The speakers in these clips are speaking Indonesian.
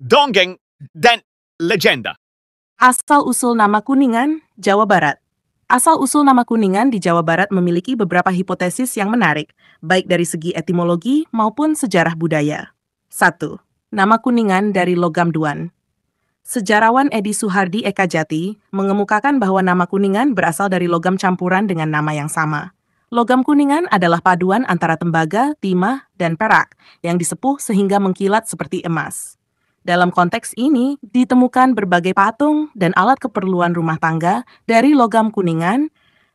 dongeng, dan legenda. Asal-usul nama Kuningan, Jawa Barat. Asal-usul nama Kuningan di Jawa Barat memiliki beberapa hipotesis yang menarik, baik dari segi etimologi maupun sejarah budaya. 1. Nama Kuningan dari logam duan. Sejarawan Edi Suhardi Ekajati mengemukakan bahwa nama Kuningan berasal dari logam campuran dengan nama yang sama. Logam Kuningan adalah paduan antara tembaga, timah, dan perak yang disepuh sehingga mengkilat seperti emas. Dalam konteks ini, ditemukan berbagai patung dan alat keperluan rumah tangga dari logam Kuningan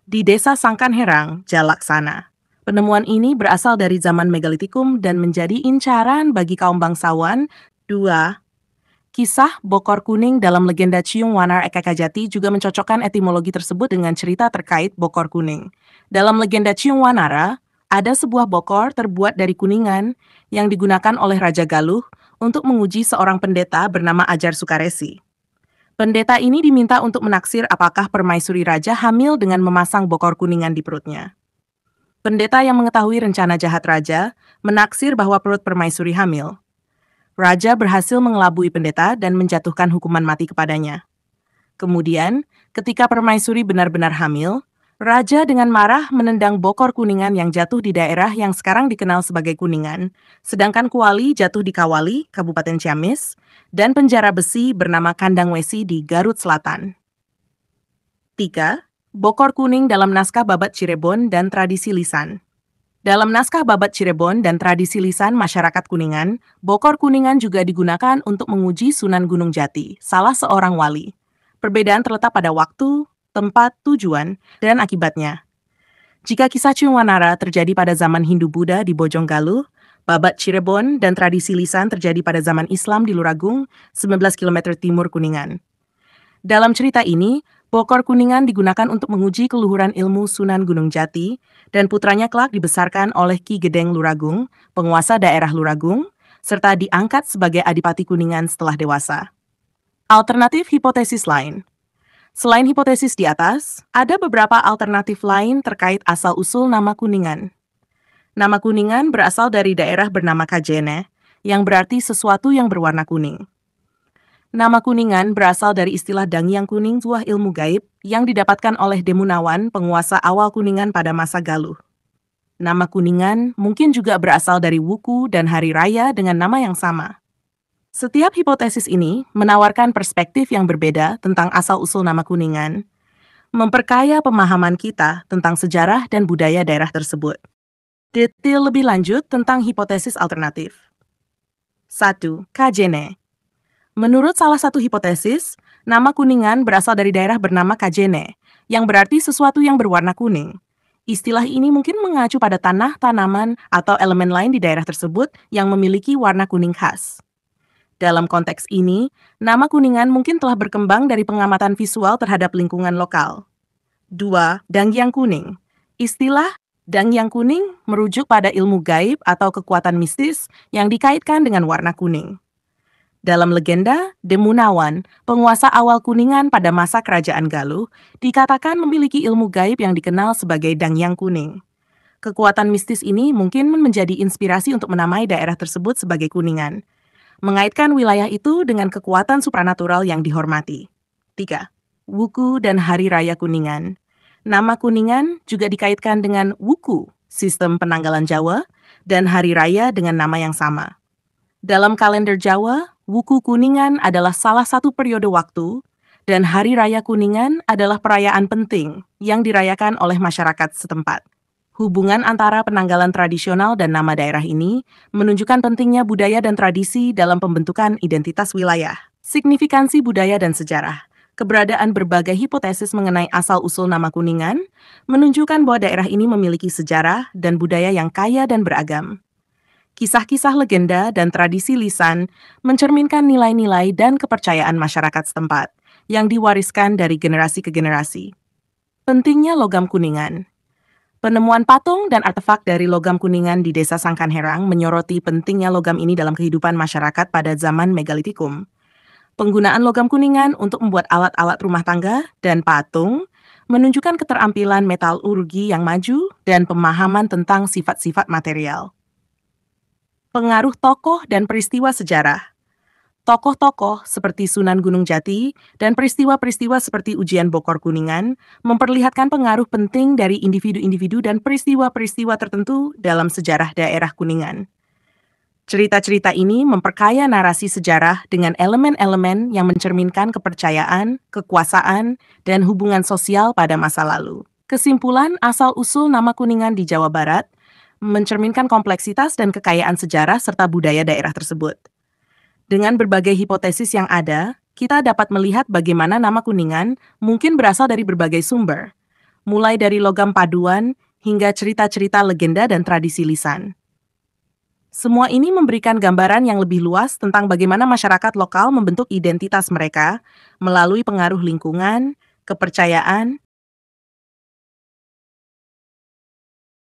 di Desa Sangkanherang, Jalaksana. Penemuan ini berasal dari zaman megalitikum dan menjadi incaran bagi kaum bangsawan. 2. Kisah Bokor Kuning dalam legenda Ciung Wanar Ekakajati juga mencocokkan etimologi tersebut dengan cerita terkait Bokor Kuning. Dalam legenda Ciung Wanara, ada sebuah bokor terbuat dari kuningan yang digunakan oleh Raja Galuh untuk menguji seorang pendeta bernama Ajar Sukaresi. Pendeta ini diminta untuk menaksir apakah permaisuri raja hamil dengan memasang bokor kuningan di perutnya. Pendeta yang mengetahui rencana jahat raja menaksir bahwa perut permaisuri hamil. Raja berhasil mengelabui pendeta dan menjatuhkan hukuman mati kepadanya. Kemudian, ketika permaisuri benar-benar hamil, Raja dengan marah menendang bokor kuningan yang jatuh di daerah yang sekarang dikenal sebagai Kuningan, sedangkan kuali jatuh di Kawali, Kabupaten Ciamis, dan penjara besi bernama Kandang Wesi di Garut Selatan. 3. Bokor Kuning dalam naskah Babat Cirebon dan tradisi lisan. Dalam naskah Babat Cirebon dan tradisi lisan masyarakat Kuningan, bokor kuningan juga digunakan untuk menguji Sunan Gunung Jati, salah seorang wali. Perbedaan terletak pada waktu, tempat, tujuan, dan akibatnya. Jika kisah Ciung Wanara terjadi pada zaman Hindu-Buddha di Bojong Galuh, Babat Cirebon dan tradisi lisan terjadi pada zaman Islam di Luragung, 19 km timur Kuningan. Dalam cerita ini, bokor kuningan digunakan untuk menguji keluhuran ilmu Sunan Gunung Jati, dan putranya kelak dibesarkan oleh Ki Gedeng Luragung, penguasa daerah Luragung, serta diangkat sebagai Adipati Kuningan setelah dewasa. Alternatif hipotesis lain. Selain hipotesis di atas, ada beberapa alternatif lain terkait asal-usul nama Kuningan. Nama Kuningan berasal dari daerah bernama Kajene, yang berarti sesuatu yang berwarna kuning. Nama Kuningan berasal dari istilah Dangyang Kuning Tuah ilmu gaib yang didapatkan oleh Demunawan, penguasa awal Kuningan pada masa Galuh. Nama Kuningan mungkin juga berasal dari wuku dan hari raya dengan nama yang sama. Setiap hipotesis ini menawarkan perspektif yang berbeda tentang asal-usul nama Kuningan, memperkaya pemahaman kita tentang sejarah dan budaya daerah tersebut. Detail lebih lanjut tentang hipotesis alternatif. 1. Kajene. Menurut salah satu hipotesis, nama Kuningan berasal dari daerah bernama Kajene, yang berarti sesuatu yang berwarna kuning. Istilah ini mungkin mengacu pada tanah, tanaman, atau elemen lain di daerah tersebut yang memiliki warna kuning khas. Dalam konteks ini, nama Kuningan mungkin telah berkembang dari pengamatan visual terhadap lingkungan lokal. 2. Dangyang Kuning. Istilah Dangyang Kuning merujuk pada ilmu gaib atau kekuatan mistis yang dikaitkan dengan warna kuning. Dalam legenda, Demunawan, penguasa awal Kuningan pada masa kerajaan Galuh, dikatakan memiliki ilmu gaib yang dikenal sebagai Dangyang Kuning. Kekuatan mistis ini mungkin menjadi inspirasi untuk menamai daerah tersebut sebagai Kuningan, mengaitkan wilayah itu dengan kekuatan supranatural yang dihormati. 3. Wuku dan Hari Raya Kuningan. Nama Kuningan juga dikaitkan dengan wuku, sistem penanggalan Jawa, dan hari raya dengan nama yang sama. Dalam kalender Jawa, wuku Kuningan adalah salah satu periode waktu, dan Hari Raya Kuningan adalah perayaan penting yang dirayakan oleh masyarakat setempat. Hubungan antara penanggalan tradisional dan nama daerah ini menunjukkan pentingnya budaya dan tradisi dalam pembentukan identitas wilayah. Signifikansi budaya dan sejarah. Keberadaan berbagai hipotesis mengenai asal-usul nama Kuningan menunjukkan bahwa daerah ini memiliki sejarah dan budaya yang kaya dan beragam. Kisah-kisah legenda dan tradisi lisan mencerminkan nilai-nilai dan kepercayaan masyarakat setempat yang diwariskan dari generasi ke generasi. Pentingnya logam Kuningan. Penemuan patung dan artefak dari logam Kuningan di Desa Sangkanherang menyoroti pentingnya logam ini dalam kehidupan masyarakat pada zaman megalitikum. Penggunaan logam Kuningan untuk membuat alat-alat rumah tangga dan patung menunjukkan keterampilan metalurgi yang maju dan pemahaman tentang sifat-sifat material. Pengaruh tokoh dan peristiwa sejarah. Tokoh-tokoh seperti Sunan Gunung Jati dan peristiwa-peristiwa seperti Ujian Bokor Kuningan memperlihatkan pengaruh penting dari individu-individu dan peristiwa-peristiwa tertentu dalam sejarah daerah Kuningan. Cerita-cerita ini memperkaya narasi sejarah dengan elemen-elemen yang mencerminkan kepercayaan, kekuasaan, dan hubungan sosial pada masa lalu. Kesimpulan asal-usul nama Kuningan di Jawa Barat mencerminkan kompleksitas dan kekayaan sejarah serta budaya daerah tersebut. Dengan berbagai hipotesis yang ada, kita dapat melihat bagaimana nama Kuningan mungkin berasal dari berbagai sumber, mulai dari logam paduan hingga cerita-cerita legenda dan tradisi lisan. Semua ini memberikan gambaran yang lebih luas tentang bagaimana masyarakat lokal membentuk identitas mereka melalui pengaruh lingkungan, kepercayaan,